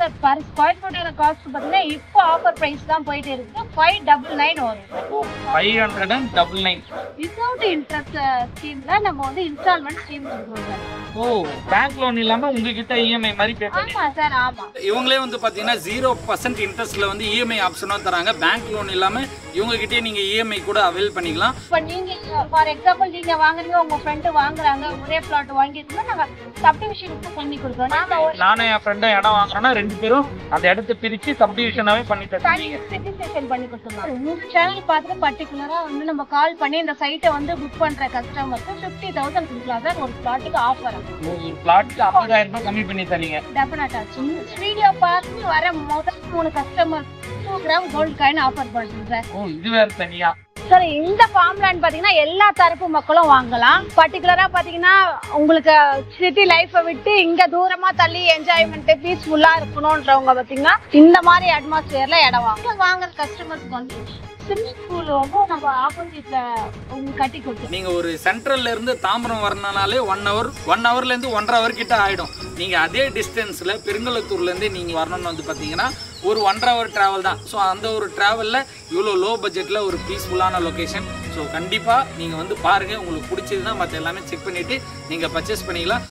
Sir per square ஃபுட்டோட cost பாத்தீங்கன்னா இப்போ offer price தான் போயிட்டு இருக்கு 599 வரும் 599 வித்அவுட் இன்ட்ரெஸ்ட் ஸ்கீம்ல நம்ம வந்து இன்ஸ்டால்மெண்ட் ஸ்கீம் கொடுக்குறோம் சார் ஓ பேங்க் லோன் இல்லாம உங்ககிட்ட இஎம்ஐ மாதிரி பே பண்ணி ஆமா சார் ஆமா இவங்களே வந்து பாத்தீங்கன்னா 0% இன்ட்ரெஸ்ட்ல வந்து இஎம்ஐ ஆப்ஷனும் தராங்க பேங்க் லோன் இல்லாம இவங்க கிட்டே நீங்க இஎம்ஐ கூட அவைல் பண்ணிக்கலாம் இப்போ நீங்க ஃபார் எக்ஸாம்பிள் நீங்க வாங்குறீங்க உங்க ஃப்ரெண்ட் வாங்குறாங்க ஒரே பிளாட் வாங்கிட்டோம்னா நாங்க சப்டிவிஷன் பண்ணி கொடுக்குறோம் நானும் என் ஃப்ரெண்டும் இடம் வாங்குறோம்னா ரெண்டு பேரும் அந்த இடத்தை பிரிச்சு சப்டிவிஷனாவே பண்ணி தருவீங்க சிட்டிசன் பண்ணி கொடுத்துருவோம் உங்க சேனல் பார்த்துட்டு பர்டிகுலரா வந்து நம்ம கால் பண்ணி இந்த சைட்டை வந்து புக் பண்ற கஸ்டமருக்கு 50,000 கொடுக்கலாம் சார் ஒரு பிளாட்டுக்கு ஆஃபர் ஒரு பிளாட்டுக்கு 50,000 ரூபாய் கம்மி பண்ணி தரீங்க டெஃபினட்டா வீடியோ பார்த்து வர முதல் 3 customer 2 gram gold coin offer பண்றோம் சார் ஓ இது வேற தனியா சார் இந்த ஃபார்ம் லேண்ட் பாத்தீங்கன்னா எல்லா தரப்பு மக்களும் வாங்கலாம் பர்டிகுலரா பாத்தீங்கன்னா உங்களுக்கு சிட்டி லைஃபை விட்டு இங்க தூரமா தள்ளி என்ஜாய்மெண்ட் பீஸ்ஃபுல்லா இருக்கணும்ன்றவங்க பாத்தீங்கன்னா இந்த மாதிரி அட்மாஸ்பியர்ல இடம் வாங்குற கஸ்டமர்ஸ்க்கு வந்து ஸ்விம்மிங் பூல் வந்து நம்ம ஆப்போசிட்ல கட்டி கொடுத்து நீங்க ஒரு சென்ட்ரல்ல இருந்து தாம்பரம் வரணும்னாலே 1 ஹவர்ல இருந்து 1.5 ஹவர் கிட்ட ஆயிடும் நீங்க அதே டிஸ்டன்ஸ்ல பெருங்கலத்தூர்ல இருந்து நீங்க வரணும்னு வந்து பாத்தீங்கன்னா ஒரு 1.5 ஹவர் டிராவல் தான் ஸோ அந்த ஒரு டிராவல்ல இவ்வளோ லோ பட்ஜெட்ல ஒரு பீஸ்ஃபுல்லான லொகேஷன் ஸோ கண்டிப்பா நீங்க வந்து பாருங்க உங்களுக்கு பிடிச்சதுன்னா மற்ற எல்லாமே செக் பண்ணிட்டு நீங்க பர்ச்சேஸ் பண்ணிக்கலாம்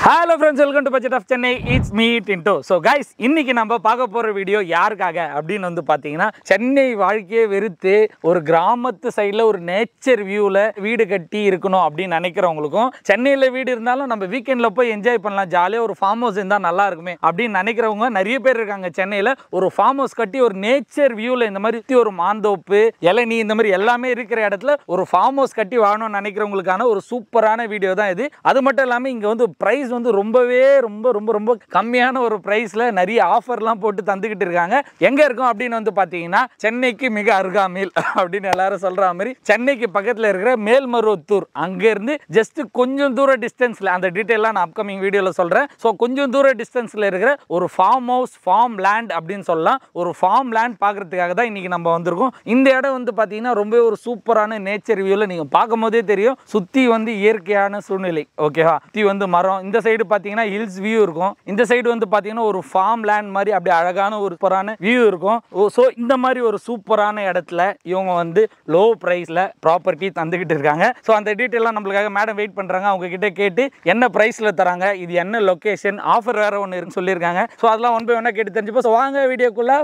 hello friends welcome to budget of Chennai it's me Tinto so guys இன்னைக்கு நம்ம பார்க்க போகிற வீடியோ யாருக்காக அப்படின்னு வந்து பார்த்தீங்கன்னா சென்னை வாழ்க்கையை வெறுத்து ஒரு கிராமத்து சைடில் ஒரு நேச்சர் வியூவில் வீடு கட்டி இருக்கணும் அப்படின்னு நினைக்கிறவங்களுக்கும் சென்னையில் வீடு இருந்தாலும் நம்ம வீக்கெண்டில் போய் என்ஜாய் பண்ணலாம் ஜாலியாக ஒரு ஃபார்ம் ஹவுஸ் இருந்தால் நல்லா இருக்குமே அப்படின்னு நினைக்கிறவங்க நிறைய பேர் இருக்காங்க சென்னையில் ஒரு ஃபார்ம் ஹவுஸ் கட்டி ஒரு நேச்சர் வியூவில் இந்த மாதிரி ஒரு மாந்தோப்பு இளநீ இந்த மாதிரி எல்லாமே இருக்கிற இடத்துல ஒரு ஃபார்ம் ஹவுஸ் கட்டி வாழணும்னு நினைக்கிறவங்களுக்கான ஒரு சூப்பரான வீடியோ தான் இது அது மட்டும் இல்லாமல் இங்கே வந்து ப்ரைஸ் வந்து ரொம்பவே ரொம்ப கம்மியான ஒரு பிரைஸ்ல நிறைய ஆஃபர்லாம் போட்டு தந்துகிட்டு இருக்காங்க எங்க இருக்கும் அப்படின்னு வந்து பாத்தீங்கன்னா சென்னைக்கு மிக அருகாமையில் அப்படின்னு எல்லாரும் சொல்ற மாதிரி சென்னைக்கு பக்கத்துல இருக்கிற மேல்மருவத்தூர் அங்க இருந்து ஜஸ்ட் கொஞ்சம் தூர டிஸ்டன்ஸ்ல அந்த டீடைல்லாம் நான் அப்கமிங் வீடியோல சொல்றேன் ஸோ கொஞ்சம் தூர டிஸ்டன்ஸ்ல இருக்கிற ஒரு ஃபார்ம் ஹவுஸ் ஃபார்ம் லேண்ட் அப்படின்னு சொல்லலாம் ஒரு ஃபார்ம் லேண்ட் பாக்குறதுக்காக தான் இன்னைக்கு நம்ம வந்திருக்கோம் இந்த இடம் வந்து பாத்தீங்கன்னா ரொம்ப ஒரு சூப்பரான நேச்சர் வியூல நீங்க பார்க்கும் போதே தெரியும் சுத்தி வந்து இயற்கையான சூழ்நிலை ஓகேவா சுத்தி வந்து மரம் இந்த சைடு பாத்தீங்கன்னா ஹில்ஸ் வியூ இருக்கும் இந்த சைடு வந்து பாத்தீங்கன்னா ஒரு ஃபார்ம் லேண்ட் மாதிரி அப்படியே அழகான ஒரு சூப்பரான வியூ இருக்கும் ஸோ இந்த மாதிரி ஒரு சூப்பரான இடத்துல இவங்க வந்து லோ பிரைஸ்ல ப்ராப்பர்ட்டி தந்துகிட்டு இருக்காங்க ஸோ அந்த டீட்டெயிலாம் நம்மளுக்காக மேடம் வெயிட் பண்றாங்க அவங்க கிட்ட கேட்டு என்ன பிரைஸ்ல தராங்க இது என்ன லொகேஷன் ஆஃபர் வேற ஒன்று இருக்குன்னு சொல்லியிருக்காங்க ஸோ அதெல்லாம் ஒன் பை ஒன்னா கேட்டு தெரிஞ்சுப்போம் ஸோ வாங்க வீடியோக்குள்ள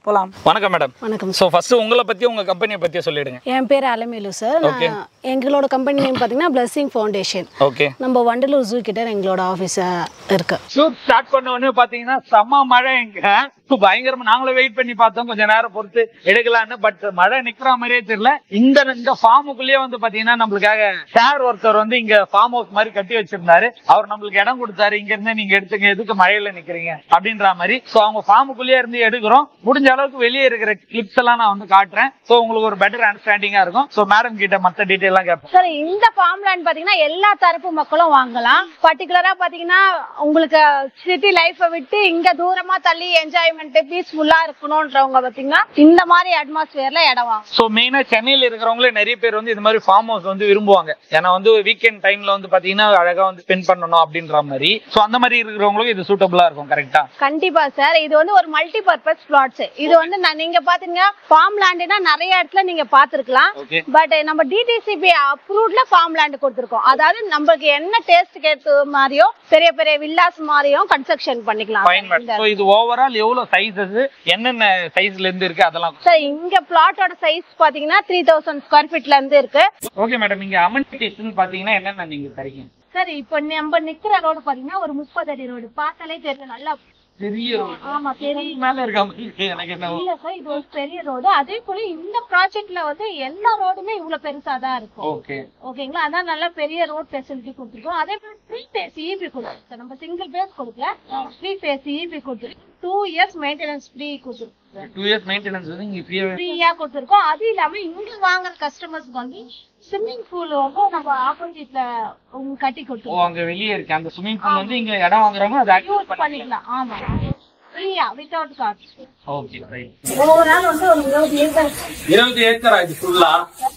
போலாம் வணக்கம் மேடம் வணக்கம் ஸோ ஃபர்ஸ்ட் உங்களை பத்தி உங்க கம்பெனியை பத்தி சொல்லிடுங்க என் பேர் அலமேலு சார் எங்களோட கம்பெனி நேம் பார்த்தீங்கன்னா பிளஸிங் ஃபவுண்டேஷன் ஓகே நம்ம வண்டலூர் ஜூ கிட்ட எங்களோட ஆஃபீஸ் இருக்கு ஷூட் ஸ்டார்ட் பண்ண உடனே பாத்தீங்கன்னா செம்ம மழை இங்க பயங்கரமா நாங்களும் வெயிட் பண்ணி பார்த்தோம் கொஞ்ச நேரம் பொறுத்து எடுக்கலான்னு பட் மழை நிக்கிற மாதிரியே தெரியல இந்த ஃபார்முக்குள்ளேயே வந்து பாத்தீங்கன்னா நம்மளுக்காக சார் ஒருத்தர் வந்து இங்க ஃபார்ம் ஹவுஸ் மாதிரி கட்டி வச்சிருந்தாரு அவர் நம்மளுக்கு இடம் கொடுத்தாரு இங்க இருந்து நீங்க எடுத்துங்க எதுக்கு மழையில நிக்கிறீங்க அப்படின்ற மாதிரி சோ அவங்க ஃபார்முக்குள்ளேயே இருந்து எடுக்கிறோம் முடிஞ்ச அளவுக்கு வெளியே இருக்கிற கிளிப்ஸ் எல்லாம் நான் வந்து காட்டுறேன் சோ உங்களுக்கு ஒரு பெட்டர் அண்டர்ஸ்டாண்டிங்கா இருக்கும் சோ மேடம் கிட்ட மத்த டீடைல் எல்லாம் கேட்போம் சார் இந்த ஃபார்ம் லேண்ட் பாத்தீங்கன்னா எல்லா தரப்பு மக்களும் வாங்கலாம் பர்டிகுலரா பாத்தீங்கன்னா உங்களுக்கு சிட்டி லைஃபை விட்டு இங்க தூரமா தள்ளி என்ஜாய்மெண்ட் பீஸ்ஃபுல்லா இருக்கணும்ன்றவங்க பாத்தீங்கன்னா இந்த மாதிரி அட்மாஸ்பியர்ல இடம் வாங்க சோ மெயினா சென்னையில இருக்கிறவங்களே நிறைய பேர் வந்து இந்த மாதிரி ஃபார்ம் ஹவுஸ் வந்து விரும்புவாங்க ஏன்னா வந்து வீக்கெண்ட் டைம்ல வந்து பாத்தீங்கன்னா அழகா வந்து ஸ்பெண்ட் பண்ணணும் அப்படின்ற மாதிரி சோ அந்த மாதிரி இருக்கிறவங்களுக்கு இது சூட்டபிளா இருக்கும் கரெக்டா கண்டிப்பா சார் இது வந்து ஒரு மல்டி பர்பஸ் பிளாட்ஸ் இது வந்து நீங்க பாத்தீங்கன்னா ஃபார்ம் லேண்ட்னா நிறைய இடத்துல நீங்க பாத்துருக்கலாம் பட் நம்ம டிடிசிபி அப்ரூவ்ட்ல ஃபார்ம் லேண்ட் கொடுத்திருக்கோம் அதாவது நமக்கு என்ன டேஸ்ட் கேட்ட மாதிரியோ பெரிய பெரிய வில்லாஸ் மாதிரியும் கன்ஸ்ட்ரக்ஷன் பண்ணிக்கலாம் இது ஓவரால் எவ்வளவு சைஸஸ் என்னென்ன சைஸ்ல இருந்து இருக்கு அதெல்லாம் சார் இங்க பிளாட்டோட சைஸ் பாத்தீங்கன்னா 3000 ஸ்கொயர் ஃபீட்ல இருந்து இருக்கு ஓகே மேடம் இங்க அமெனிட்டிஸ் பாத்தீங்கன்னா என்னென்ன நீங்க தரீங்க சார் இப்போ நம்ம நிக்கிற ரோடு பாத்தீங்கன்னா ஒரு 30 அடி ரோடு பார்த்தாலே தெரியும் நல்லா பெரிய ஆமா பெரிய மேல இருக்க எனக்கு என்ன இல்ல சார் இது ஒரு பெரிய ரோடு அதே போல இந்த ப்ராஜெக்ட்ல வந்து எல்லா ரோடுமே இவ்வளவு பெருசா தான் இருக்கும் ஓகேங்களா அதான் நல்லா பெரிய ரோட் ஃபெசிலிட்டி கொடுத்துருக்கோம் அதே போல ஃப்ரீ பேஸ் இபி கொடுத்துருக்கோம் சார் நம்ம சிங்கிள் பேஸ் கொடுக்கல ஃப்ரீ பேஸ் இபி கொடுத்துருக்கோம் 2 years மெயின்டெனன்ஸ் ஃப்ரீ கொடுத்துருக்கோம் 2 years மெயின்டெனன்ஸ் வந்து இங்க ஃப்ரீயா கொடுத்துருக்கோம் அது இல்லாம இங்க வாங்குற கஸ்டமர்ஸ்க்கு வந்து ஸ்விம்மிங் பூல் வந்து நம்ம ஆப்போசிட்ல கட்டி கொடுத்துருக்கோம் அங்க வெளியே இருக்கு அந்த ஸ்விம்மிங் பூல் வந்து இங்க இடம் வாங்குறவங்க அதை யூஸ் பண்ணிக்கலாம் ஆமா ஃப்ரீயா without cost okay right. Overall வந்து ஒரு 20 ஏக்கர் 20 ஏக்கரா இது ஃபுல்லா?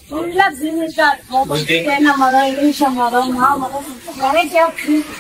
ஃபுல்லா கிரீனிஷா இருக்கும். தென்னை மரம், எலுமிச்சை மரம், மாமரம், வெரைட்டி ஆஃப் ட்ரீஸ்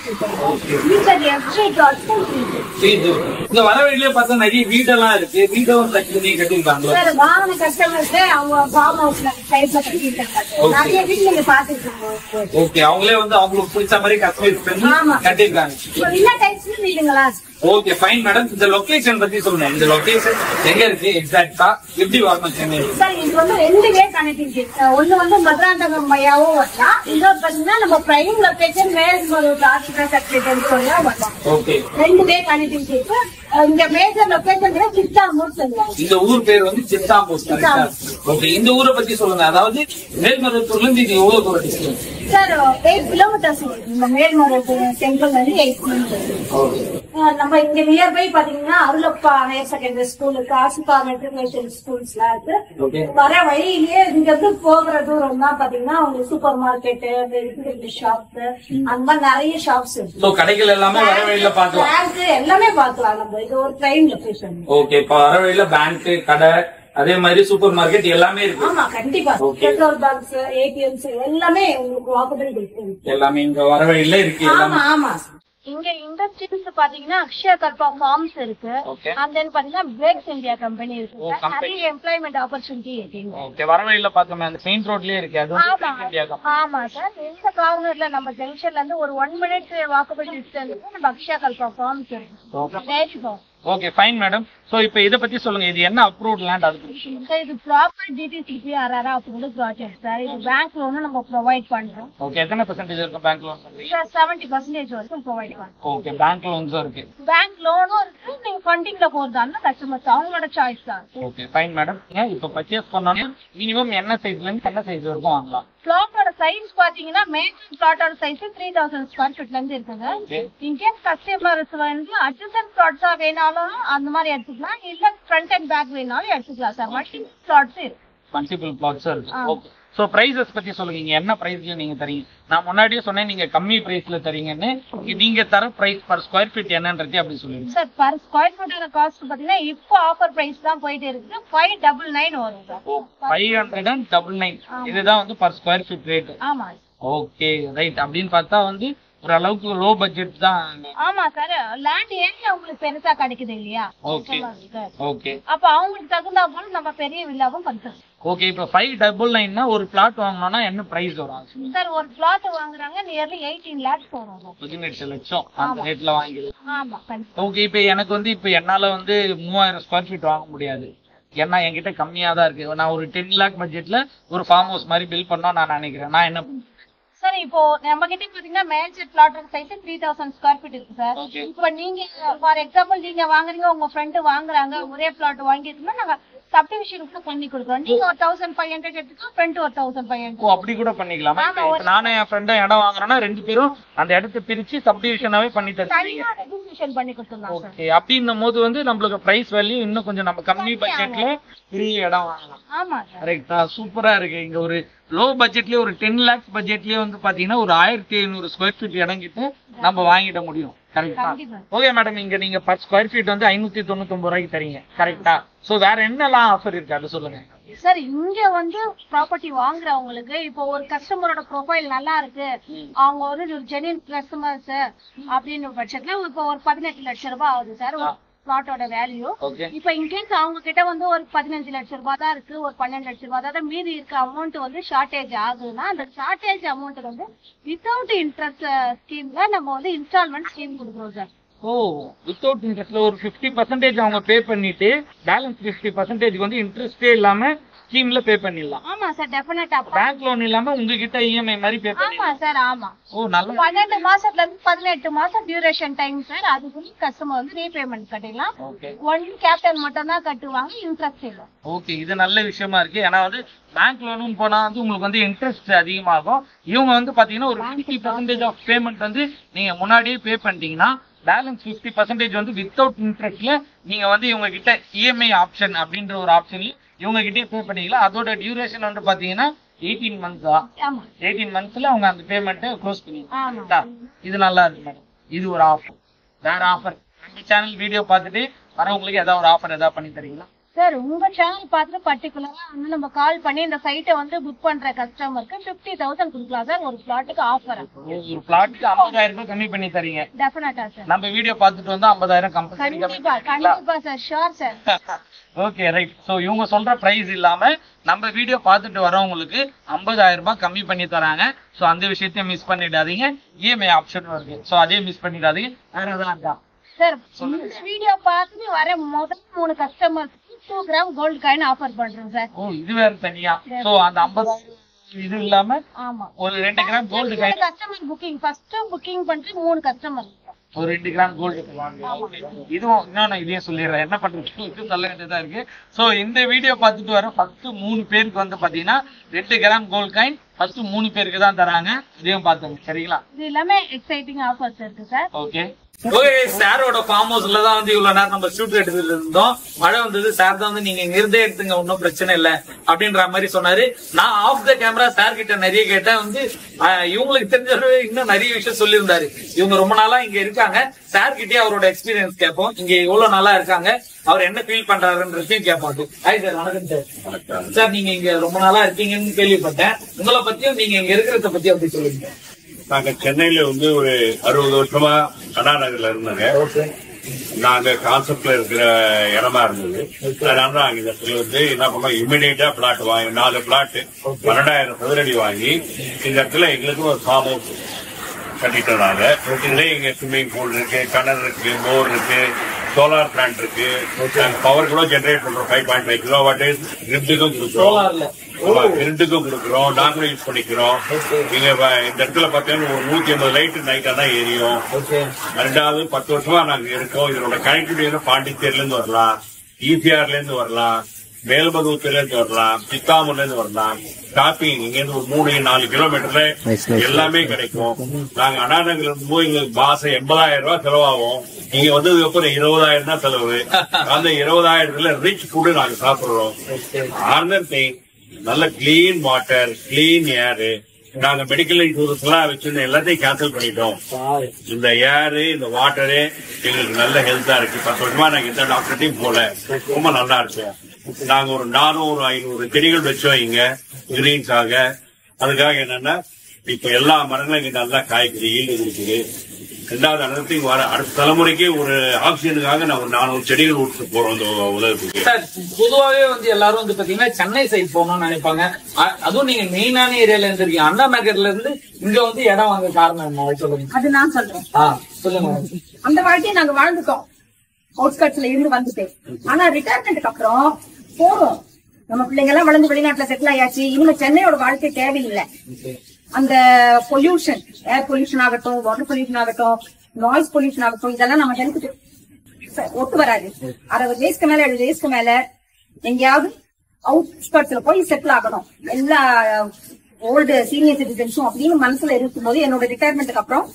இந்த வர வழியிலே பார்த்தா நிறைய வீடெல்லாம் இருக்கு. வீடும் தனி கட்டிருக்காங்களா? சார் வாங்கின கஸ்டமர்ஸ் அவங்க ஃபார்ம் ஹவுஸ்ல டைப்ல கட்டிருக்காங்க. நிறைய வீடு நீங்க பாத்துருக்கீங்க. ஓகே, அவங்களே வந்து அவங்களுக்கு பிடிச்ச மாதிரி கஸ்டமைஸ் பண்ணி கட்டிருக்காங்க. எல்லா டைப்ஸ்ல வீடுங்களா? Okay fine madam. இந்த லொகேஷன் பத்தி சொல்லுங்க. இந்த லொகேஷன் எங்க இருக்கு எக்ஸாக்ட்டா? எப்படி வரணும் சென்னை? சார் இது வந்து 2 வே கனெக்டிவிட்டி. ஒண்ணு வந்து மதுராந்தகம் மையாவும் வரலாம். இன்னொரு பாத்தீங்கன்னா நம்ம prime location Melmaruvathur article secretary சொல்லியா வரலாம். ஓகே 2 வே கனெக்டிவிட்டி இருக்கு. இந்த மேஜர் லொகேஷன் சித்தாம்பூர் சொல்லுவாங்க. இந்த ஊர் பேர் வந்து சித்தாம்பூர். ஓகே, இந்த ஊரை பத்தி சொல்லுங்க. அதாவது மேல்மருவத்தூர்ல இருந்து இது எவ்வளவு தூரம் டிஸ்டன்ஸ்? Sir 8 kilometres. இந்த மேல்மருவத்தூர் டெம்பிள் வந்து 8 கிலோமீட்டர். நம்ம இங்க நியர்பை பாத்தீங்கன்னா Arulappa higher secondary school, Kasippa matriculation ஸ்கூல்ஸ்லாம் இருக்கு. வர வழியிலேயே இங்க இருந்து போகிற தூரம் தான் பாத்தீங்கன்னா உங்களுக்கு சூப்பர் மார்க்கெட், வெஜிடபிள் ஷாப், அந்த மாதிரி நிறைய ஷாப்ஸ் இருக்கு. கடைகள் எல்லாமே வர வழியில பாக்கலாம். பேங்க் எல்லாமே பாக்கலாம். நம்ம இது ஒரு பிரைம் லொகேஷன். ஓகே, இப்ப வர வழியில பேங்க், கடை, அதே மாதிரி சூப்பர் மார்க்கெட் எல்லாமே இருக்கு. ஆமா கண்டிப்பா. பெட்ரோல் பங்க்ஸ், ஏடிஎம்ஸ் எல்லாமே உங்களுக்கு வாக்கபிள் இருக்கு. எல்லாமே இங்க வர வழியில இருக்கு. ஆமா ஆமா. இங்க இண்டஸ்ட்ரீஸ் பாத்தீங்கன்னா அக்ஷயா கல்பா ஃபார்ம்ஸ் இருக்கு. அண்ட் தென் பாத்தீங்கன்னா பிளேக்ஸ் இந்தியா கம்பெனி இருக்கு. நிறைய எம்ப்ளாய்மெண்ட் ஆப்பர்ச்சுனிட்டி இருக்கு. ஓகே, வர வழியில பார்த்தோமே அந்த மெயின் ரோட்லயே இருக்கு. அது இந்தியா கம்பெனி. ஆமா சார். இந்த கார்னர்ல நம்ம ஜங்ஷன்ல இருந்து ஒரு 1 மினிட் வாக்கபிள் டிஸ்டன்ஸ் நம்ம அக்ஷயா கல்பா ஃபார்ம்ஸ் இருக்கு. Okay fine madam. சோ இப்போ இத பத்தி சொல்லுங்க. இது என்ன அப்ரூவ்ட் லேண்ட்? அது சார் இது proper DTCP RR approved project sir. இது பேங்க் லோன் நம்ம ப்ரொவைட் பண்றோம். ஓகே, எத்தனை % இருக்கும் பேங்க் லோன்? சார் 70% வரைக்கும் ப்ரொவைட் பண்றோம். ஓகே, பேங்க் லோன்ஸும் இருக்கு. பேங்க் லோனும் இருக்கு. நீங்க ஃபண்டிங்ல போறதால கஸ்டமர்ஸ் அவங்களோட சாய்ஸ் தான். Okay fine madam. இப்போ பர்ச்சேஸ் பண்ணனும் மினிமம் என்ன சைஸ்ல இருந்து என்ன சைஸ் வரைக்கும் வாங்கலாம்? பிளாட்டோட சைஸ் பாத்தீங்கன்னா மேஜர் பிளாட்டோட சைஸ் 3000 ஸ்கொயர் ஃபீட்ல இருந்து இருக்குங்க. இன்கேஸ் கஸ்டமர்ஸ் வந்து அட்ஜசன்ட் பிளாட்ஸா வேணாலும் அந்த மாதிரி எடுத்துக்கலாம். இல்ல ஃப்ரண்ட் அண்ட் பேக் வேணாலும் எடுத்துக்கலாம் சார். மல்டிபிள் பிளாட்ஸ் இருக்கு. மல்டிபிள் பிளாட்ஸ் இருக்கு. ஓகே, சோ பிரைசஸ் பத்தி சொல்லுங்க. என்ன பிரைஸ்ல நீங்க தரீங்க? நான் முன்னாடியே சொன்னேன் நீங்க கம்மி பிரைஸ்ல தரீங்கன்னு. நீங்க தர பிரைஸ் பர் ஸ்கொயர் ஃபீட் என்னன்றது அப்படி சொல்லுங்க சார். பர் ஸ்கொயர் ஃபீட்டோட காஸ்ட் பாத்தீங்கன்னா இப்போ ஆஃபர் பிரைஸ் தான் போயிட்டு இருக்கு. 599 வரும் சார். 599. இதுதான் வந்து பர் ஸ்கொயர் ஃபீட் ரேட். ஆமா. Okay right. அப்படின்னு பார்த்தா வந்து ஒரு அளவுக்கு லோ பட்ஜெட் தான். ஆமா சார். லேண்ட் ஏரியா உங்களுக்கு பெருசா கிடைக்குது இல்லையா? Okay okay. அப்ப அவங்களுக்கு தகுந்தா போல நம்ம பெரிய வில்லாவும் பண்றோம். ஓகே, இப்போ 599 ஒரு பிளாட் வாங்கணும்னா என்ன பிரைஸ் வரும் சார்? ஒரு பிளாட் வாங்குறாங்க நியர்லி 18 lakhs வரும். 18 லட்சம் அந்த ரேட்ல வாங்கிடலாம். ஆமா. ஓகே, இப்போ எனக்கு வந்து இப்போ என்னால வந்து 3000 ஸ்கொயர் ஃபீட் வாங்க முடியாது. ஏன்னா என்கிட்ட கம்மியா தான் இருக்கு. நான் ஒரு 10 lakh பட்ஜெட்ல ஒரு ஃபார்ம் ஹவுஸ் மாதிரி பில்ட் பண்ணா நான் நினைக்கிறேன். நான் என்ன சார் இப்போ நம்ம கிட்ட பாத்தீங்கன்னா major plot size 3000 square feet இருக்கு சார். இப்போ நீங்க ஃபார் எக்ஸாம்பிள் நீங்க வாங்குறீங்க, உங்க ஃப்ரெண்ட் வாங்குறாங்க, ஒரே பிளாட் வாங்கிட்டோம்னா நாங்க சப்டிவிஷனுக்கு பண்ணி கொடுக்குறோம். நீங்க ஒரு 1500 எடுத்துக்கோ, ஃப்ரெண்ட் ஒரு 1500. அப்படி கூட பண்ணிக்கலாமா? நானும் என் ஃப்ரெண்டும் இடம் வாங்குறேன்னா 2 பேரும் அந்த இடத்தை பிரிச்சு சப்டிவிஷனாவே பண்ணி தருவீங்க. ரெஜிஸ்ட்ரேஷன் பண்ணி கொடுத்துறோம். ஓகே, அப்படின்னும் போது வந்து நம்மளுக்கு பிரைஸ் வேல்யூ இன்னும் கொஞ்சம் நம்ம கம்மி பட்ஜெட்ல பெரிய இடம் வாங்கலாம். ஆமா கரெக்டா. சூப்பரா இருக்கு. இங்க ஒரு லோ பட்ஜெட்லயே ஒரு 10 lakhs பட்ஜெட்லயே வந்து பாத்தீங்கன்னா ஒரு 1500 ஸ்கொயர் ஃபீட் இடம் கிட்ட நம்ம வாங்கிட முடியும். கரெக்டா. ஓகே மேடம், இங்க நீங்க பர் ஸ்கொயர் ஃபீட் வந்து 599 ரூபாய்க்கு தரீங்க. கரெக்டா. சோ வேற என்னெல்லாம் ஆஃபர் இருக்கு அது சொல்லுங்க சார். இங்க வந்து ப்ராப்பர்ட்டி வாங்குறவங்களுக்கு இப்போ ஒரு கஸ்டமரோட ப்ரொஃபைல் நல்லா இருக்கு, அவங்க ஒரு ஜென்யூன் கஸ்டமர்ஸ் அப்படின்னு பட்சத்துல இப்போ ஒரு 18 லட்சம் ரூபாய் ஆகுது சார் பிளாட்டோட வேல்யூ. இப்ப இன்கேஸ் அவங்க கிட்ட வந்து ஒரு 15 லட்சம் ரூபாய் தான் இருக்கு, ஒரு 12 லட்சம் ரூபாய் தான் மீதி இருக்க அமௌண்ட் வந்து ஷார்டேஜ் ஆகுதுன்னா அந்த ஷார்டேஜ் அமௌண்ட் வந்து வித்தவுட் இன்ட்ரெஸ்ட் ஸ்கீம்ல நம்ம வந்து இன்ஸ்டால்மெண்ட் ஸ்கீம் கொடுக்குறோம் சார். வித்தவுட் இன்ட்ரெஸ்ட்ல ஒரு 50% அவங்க பே பண்ணிட்டு பேலன்ஸ் 50% வந்து இன்ட்ரெஸ்டே இல்லாம ஸ்கீம்ல பே பண்ணிடலாம். ஆமா சார், டெஃபினட்டா. பேங்க் லோன் இல்லாம உங்ககிட்ட இஎம்ஐ மாதிரி பே பண்ணலாம். ஆமா சார். ஆமா. நல்ல 12 மாசத்துல இருந்து 18 மாசம் டியூரேஷன் டைம் சார். அதுக்கு கஸ்டமர் வந்து ரீபேமெண்ட் கட்டிடலாம். ஒன்லி கேபிட்டல் மட்டும் தான் கட்டுவாங்க, இன்ட்ரெஸ்ட் இல்ல. ஓகே, இது நல்ல விஷயமா இருக்கு. ஏன்னா வந்து பேங்க் லோனும் போனா வந்து உங்களுக்கு வந்து இன்ட்ரெஸ்ட் அதிகமாகும். இவங்க வந்து பாத்தீங்கன்னா ஒரு 50% ஆஃப் பேமெண்ட் வந்து நீங்க முன்னாடியே பே பண்ணிட்டீங்கன்னா பேலன்ஸ் 50% வந்து வித்தவுட் இன்ட்ரெஸ்ட்ல நீங்க வந்து இவங்க கிட்ட இஎம்ஐ ஆப்ஷன் அப்படின்ற ஒரு ஆப்ஷன்ல இவங்க கிட்டே பே பண்ணிக்கலாம். அதோட டியூரேஷன் வந்து பாத்தீங்கன்னா 18 months. 18 monthsல அவங்க அந்த பேமெண்ட்டை க்ளோஸ் பண்ணிடுவாங்க. இது நல்லா இருக்கு மேடம். இது ஒரு ஆஃபர். வேற ஆஃபர் நம்ம சேனல் வீடியோ பார்த்துட்டு வரவங்களுக்கு ஏதாவது ஒரு ஆஃபர் ஏதாவது பண்ணி தரீங்களா? சார் உங்க சேனல் பார்த்துட்டு பர்டிகுலரா வந்து நம்ம கால் பண்ணி இந்த சைட்டை வந்து புக் பண்ற கஸ்டமருக்கு 50,000 கொடுக்கலாம் சார் ஒரு பிளாட்டுக்கு ஆஃபர். ஒரு பிளாட்டுக்கு 50,000 ரூபாய் கம்மி பண்ணி தரீங்க? டெஃபினட்டா சார். நம்ம வீடியோ பார்த்துட்டு வந்து 50,000 கம்பல்சரி கண்டிப்பா sir. Sure sir. Okay right. So இவங்க சொல்ற பிரைஸ் இல்லாம நம்ம வீடியோ பார்த்துட்டு வரவங்களுக்கு 50,000 ரூபாய் கம்மி பண்ணி தராங்க. ஸோ அந்த விஷயத்தையும் மிஸ் பண்ணிடாதீங்க. இஎம்ஐ ஆப்ஷனும் இருக்கு. ஸோ அதையும் மிஸ் பண்ணிடாதீங்க. வேற எதாவது இருக்கா சார்? வீடியோ பார்த்துட்டு வர முதல் 3 customers 2 gram gold coin offer பண்றோம் சார். ஓ இது வேற தனியா? சோ அந்த 50,000 இது இல்லாம ஆமா ஒரு 2 gram gold coin customer booking first booking பண்ணிட்டு 3 கஸ்டமர் ஒரு 2 கிராம் கோல்டு இதுவும் இன்னொன்னு இதையும் சொல்லிடுறேன். என்ன பண்றது சொல்ல வேண்டியதா இருக்கு. சோ இந்த வீடியோ பார்த்துட்டு வர ஃபர்ஸ்ட் 3 பேருக்கு வந்து பாத்தீங்கன்னா 2 கிராம் கோல்ட் காயின் ஃபர்ஸ்ட் 3 பேருக்கு தான் தராங்க. இதையும் பார்த்துங்க சரிங்களா? இது எல்லாமே எக்ஸைட்டிங் ஆஃபர்ஸ் இருக்கு சார். Okay okay. சாரோட ஃபார்ம் ஹவுஸ்ல தான் வந்து இவ்வளவு நேரம் நம்ம ஷூட் எடுத்துட்டு இருந்தோம். மழை வந்தது. சார் தான் வந்து நீங்க இங்க இருந்தே எடுத்துங்க ஒன்னும் பிரச்சனை இல்ல அப்படின்ற மாதிரி சொன்னாரு. நான் ஆஃப் த கேமரா சார் கிட்ட நிறைய கேட்டேன். வந்து இவங்களுக்கு தெரிஞ்ச இன்னும் நிறைய விஷயம் சொல்லியிருந்தாரு. இவங்க ரொம்ப நாளா இங்க இருக்காங்க. சார் கிட்டே அவரோட எக்ஸ்பீரியன்ஸ் கேட்போம். இங்க எவ்வளவு நாளா இருக்காங்க, அவர் என்ன ஃபீல் பண்றாருன்றதையும் கேட்போம். Hi sir. வணக்கம் சார். சார் நீங்க இங்க ரொம்ப நாளா இருக்கீங்கன்னு கேள்விப்பட்டேன். உங்களை பத்தியும் நீங்க இங்க இருக்கிறத பத்தி அப்படி சொல்லுங்க. நாங்க சென்னையில வந்து ஒரு 60 வருஷமா அண்ணா நகர்ல இருந்தாங்க. நாங்க கான்செப்ட்ல இருக்கிற இடமா இருந்தது. அதனால நாங்க இந்த இடத்துல வந்து என்ன பண்ணோம், இமிடியேட்டா பிளாட் வாங்கி 4 பிளாட் 12,000 சதுரடி வாங்கி இந்த இடத்துல எங்களுக்கு ஒரு ஃபார்ம் ஹவுஸ் கட்டிட்டோம். நாங்க இதுலயே இங்க ஸ்விம்மிங் பூல் இருக்கு, கிணறு இருக்கு, போர் இருக்கு, சோலார் பிளான்ட் இருக்கு. பவர் கூட ஜெனரேட் பண்றோம். 5.5 கிலோவாட் கிரிட்டுக்கும் கொடுக்குறோம். கிரிட்டுக்கும் கொடுக்குறோம். நாங்களும் யூஸ் பண்ணிக்கிறோம். நீங்க இந்த இடத்துல பாத்தீங்கன்னா ஒரு 150 லைட் நைட்டா தான் எரியும். 2வது 10 வருஷமா நாங்க இருக்கோம். இதோட கனெக்டிவிட்டி பாண்டிச்சேரில இருந்து வரலாம், ஈசிஆர்ல இருந்து வரலாம், மேல்மருவத்துல இருந்து வரலாம், சித்தாமூர்ல இருந்து வரலாம். ஷாப்பிங் இங்க இருந்து ஒரு 3-4 கிலோமீட்டர்ல எல்லாமே கிடைக்கும். நாங்க அண்ணா நகர்ல இருக்கும்போது எங்களுக்கு மாசம் 80,000 ரூபாய் செலவாகும். இங்க வந்ததுக்கு அப்புறம் 20,000 தான் செலவு. அந்த 20,000 ரிச் ஃபுட்டு நாங்க சாப்பிடுறோம். ஆர்தர் திங் நல்ல கிளீன் வாட்டர், கிளீன் ஏர். நாங்க மெடிக்கல் இன்சூரன்ஸ் எல்லாம் வச்சிருந்த எல்லாத்தையும் கேன்சல் பண்ணிட்டோம். இந்த ஏரு இந்த வாட்டரு எங்களுக்கு நல்ல ஹெல்த்தா இருக்கு. 10 வருஷமா நாங்க எந்த டாக்டர்ட்டையும் போல. ரொம்ப நல்லா இருக்கு. நாங்க ஒரு 400-500 செடிகள் வச்சோம் இங்க கிரீன்ஸாக. அதுக்காக என்னன்னா இப்ப எல்லா மரங்களும் இங்க நல்லா காய்க்குது, ஈல்டு கொடுக்குது. 2வது அனதர் வர அடுத்த தலைமுறைக்கு ஒரு ஆக்சிஜனுக்காக நான் ஒரு 400 செடிகள் விட்டு போறோம் இந்த உலகத்துக்கு. சார் பொதுவாகவே வந்து எல்லாரும் வந்து பாத்தீங்கன்னா சென்னை சைடு போகணும்னு நினைப்பாங்க. அதுவும் நீங்க மெயினான ஏரியால இருந்திருக்கீங்க. அண்ணா நகர்ல இருந்து இங்க வந்து இடம் வாங்க காரணம் என்ன சொல்லுங்க? அது நான் சொல்றேன். சொல்லுங்க. அந்த வாழ்க்கையை நாங்க வாழ்ந்துட்டோம். அவுட்ஸ்கட்ஸ்ல இருந்து வந்துட்டு. ஆனா ரிட்டையர்மெண்ட்டுக்கு அப்புறம் போறோம். நம்ம பிள்ளைங்க எல்லாம் வளர்ந்து வெளிநாட்டுல செட்டில் ஆயாச்சு. இனிமே சென்னையோட வாழ்க்கை தேவையில்லை. அந்த பொல்யூஷன், ஏர் பொல்யூஷன் ஆகட்டும், வாட்டர் பொல்யூஷன் ஆகட்டும், நாய்ஸ் பொல்யூஷன் ஆகட்டும், இதெல்லாம் நம்ம ஹெல்த்துக்கு ஒத்து வராது. 60 வயசுக்கு மேல 70 வயசுக்கு மேல எங்கேயாவது அவுட்ஸ்கட்ஸ்ல போய் செட்டில் ஆகணும். எல்லா ஓல்டு சீனியர் சிட்டிசன்ஸும் அப்படின்னு மனசுல இருக்கும்போது என்னோட ரிட்டையர்மெண்ட்டுக்கு அப்புறம்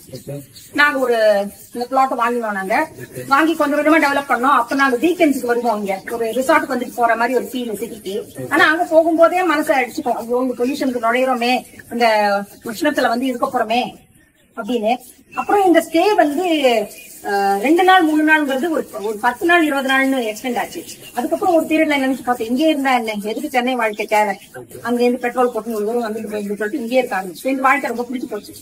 நாங்க ஒரு பிளாட் வாங்கினோம். நாங்க வாங்கி கொஞ்சம் கொஞ்சமா டெவலப் பண்ணோம். அப்ப நாங்க வீக்கெண்ட்ஸ்க்கு வருவோம். இங்க ஒரு ரிசார்ட் வந்துட்டு போற மாதிரி ஒரு ஃபீல் சிட்டிக்கு. ஆனா அங்க போகும்போதே மனசை அடிச்சுப்போம், ஐயோ இந்த பொல்யூஷனுக்கு நுழையிறோமே, இந்த உஷ்ணத்துல வந்து இருக்க போறோமே அப்படின்னு. அப்புறம் இந்த ஸ்டே வந்து 2 நாள் 3 நாள்ங்கிறது ஒரு 10 நாள் 20 நாள்னு எக்ஸ்டெண்ட் ஆச்சு. அதுக்கப்புறம் ஒரு பீரியட்ல நினைச்சு பார்த்தேன், இங்கே இருந்தா என்ன, எதுக்கு சென்னை வாழ்க்கை தேவை, அங்க இருந்து பெட்ரோல் போட்டு ஒரு தூரம் வந்துட்டு போயிட்டு சொல்லிட்டு இங்கே இருக்க ஆரம்பிச்சு. இந்த வாழ்க்கை ரொம்ப பிடிச்சு போச்சு.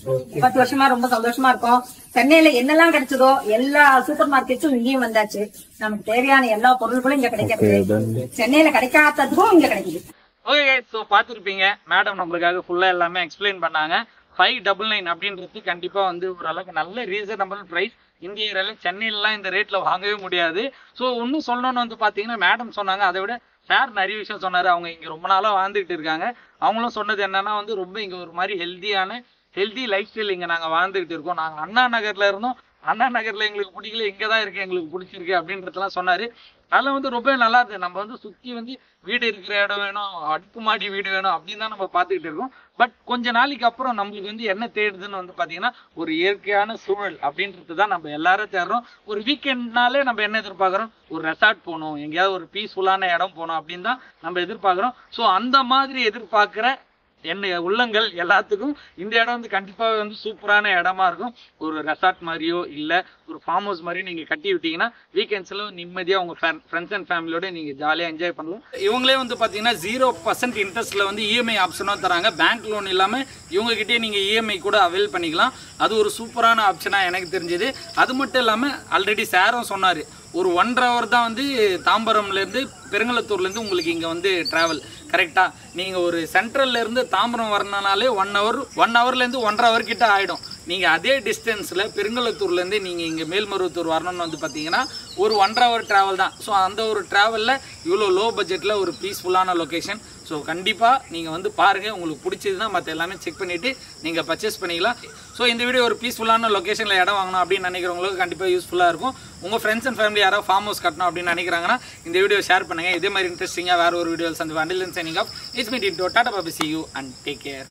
10 வருஷமா ரொம்ப சந்தோஷமா இருக்கும். சென்னையில என்னெல்லாம் கிடைச்சதோ எல்லா சூப்பர் மார்க்கெட்ஸும் இங்கேயும் வந்தாச்சு. நமக்கு தேவையான எல்லா பொருட்களும் இங்க கிடைக்கிறது. சென்னையில கிடைக்காததும் இங்க கிடைக்குது. ஓகே, சோ பாத்துருப்பீங்க மேடம் நம்மளுக்காக ஃபுல்லா எல்லாமே எக்ஸ்பிளைன் பண்ணாங்க. 599 அப்படின்றது கண்டிப்பா வந்து ஓரளவுக்கு நல்ல ரீசனபிள் பிரைஸ். இந்திய ஏரியால சென்னையிலாம் இந்த ரேட்ல வாங்கவே முடியாது. ஸோ ஒன்னும் சொல்லணும்னு வந்து பாத்தீங்கன்னா மேடம் சொன்னாங்க, அதை விட சார் நிறைய விஷயம் சொன்னாரு. அவங்க இங்க ரொம்ப நாளா வாழ்ந்துகிட்டு இருக்காங்க. அவங்களும் சொன்னது என்னன்னா வந்து ரொம்ப இங்க ஒரு மாதிரி ஹெல்தி லைஃப் ஸ்டைல் இங்க நாங்க வாழ்ந்துகிட்டு இருக்கோம். நாங்க அண்ணா நகர்ல இருந்தோம், அண்ணா நகர்ல எங்களுக்கு பிடிக்கல, இங்கதான் இருக்கு எங்களுக்கு பிடிச்சிருக்கு அப்படின்றதுலாம் சொன்னாரு. அதெல்லாம் வந்து ரொம்ப நல்லா இருக்கு. நம்ம வந்து சுத்தி வந்து வீடு இருக்கிற இடம் வேணும், அடுக்குமாடி வீடு வேணும் அப்படின்னு தான் நம்ம பார்த்துக்கிட்டு இருக்கோம். பட் கொஞ்ச நாளைக்கு அப்புறம் நம்மளுக்கு வந்து என்ன தேடுதுன்னு வந்து பாத்தீங்கன்னா ஒரு இயற்கையான சூழல் அப்படின்றது தான் நம்ம எல்லாரும் தேடுறோம். ஒரு வீக்கெண்ட்னாலே நம்ம என்ன எதிர்பார்க்கிறோம், ஒரு ரெசார்ட் போகணும், எங்கேயாவது ஒரு பீஸ்ஃபுல்லான இடம் போகணும் அப்படின்னு தான் நம்ம எதிர்பார்க்கிறோம். ஸோ அந்த மாதிரி எதிர்பார்க்கிற என்ன உள்ளங்கள் எல்லாத்துக்கும் இந்த இடம் வந்து கண்டிப்பாக வந்து சூப்பரான இடமா இருக்கும். ஒரு ரெசார்ட் மாதிரியோ இல்லை ஒரு ஃபார்ம் ஹவுஸ் மாதிரியோ நீங்கள் கட்டி விட்டீங்கன்னா வீக்கெண்ட்ஸில் நிம்மதியாக உங்கள் ஃப்ரெண்ட்ஸ் அண்ட் ஃபேமிலியோட நீங்கள் ஜாலியாக என்ஜாய் பண்ணலாம். இவங்களே வந்து பார்த்தீங்கன்னா 0% இன்ட்ரெஸ்ட்டில் வந்து இஎம்ஐ ஆப்ஷனாக தராங்க. பேங்க் லோன் இல்லாமல் இவங்ககிட்டே நீங்கள் இஎம்ஐ கூட அவைல் பண்ணிக்கலாம். அது ஒரு சூப்பரான ஆப்ஷனாக எனக்கு தெரிஞ்சது. அது மட்டும் இல்லாமல் ஆல்ரெடி சாரும் சொன்னார், ஒரு 1.5 hour தான் வந்து தாம்பரம்லேருந்து பெருங்கலத்தூர்லேருந்து உங்களுக்கு இங்கே வந்து ட்ராவல். கரெக்டாக நீங்கள் ஒரு சென்ட்ரல்லேருந்து தாம்பரம் வரணுனாலே 1 hourலேருந்து 1.5 hour கிட்ட ஆகிடும். நீங்கள் அதே டிஸ்டன்ஸில் பெருங்கலத்தூர்லேருந்து நீங்கள் இங்கே மேல்மருவத்தூர் வரணும்னு வந்து பார்த்தீங்கன்னா ஒரு 1.5 hour ட்ராவல் தான். ஸோ அந்த ஒரு ட்ராவலில் இவ்வளோ லோ பட்ஜெட்டில் ஒரு பீஸ்ஃபுல்லான லொக்கேஷன். ஸோ கண்டிப்பாக நீங்கள் வந்து பாருங்கள், உங்களுக்கு பிடிச்சதுன்னா மற்ற எல்லாமே செக் பண்ணிவிட்டு நீங்கள் பர்ச்சேஸ் பண்ணிக்கலாம். ஸோ இந்த வீடியோ ஒரு பீஸ்ஃபுல்லான லொக்கேஷனில் இடம் வாங்கணும் அப்படின்னு நினைக்கிறவங்களுக்கு கண்டிப்பாக யூஸ்ஃபுல்லாக இருக்கும். உங்கள் ஃப்ரெண்ட்ஸ் அண்ட் ஃபேமிலி யாராவது ஃபார்ம் ஹவுஸ் கட்டணும் அப்படின்னு நினைக்கிறாங்கன்னா இந்த வீடியோ ஷேர் பண்ணுங்கள். இதே மாதிரி இன்ட்ரெஸ்டிங்காக வேறு ஒரு வீடியோவில் சந்திப்போம். Until then, signing off. It's me, Tinto. Tata, bye, see you and take care.